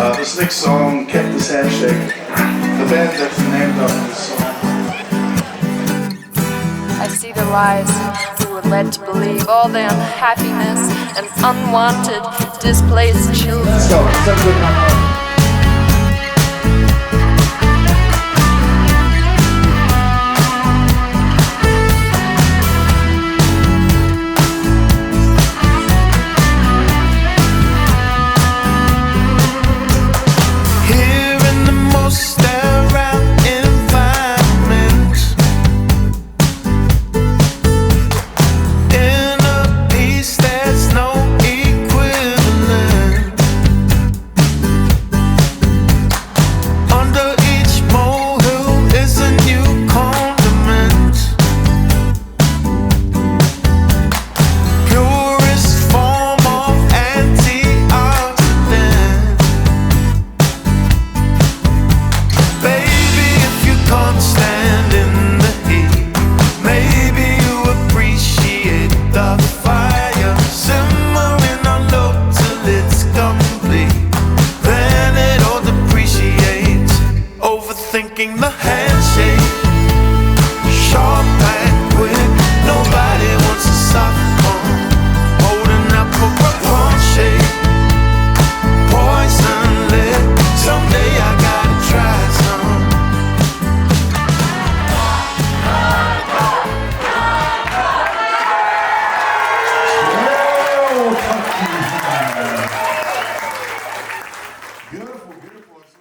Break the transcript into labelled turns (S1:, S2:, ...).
S1: This next song, Cactus Handshake, the band that's named after this song.
S2: I see the lies we were led to believe, all the unhappiness and unwanted displaced children.
S3: Let's go.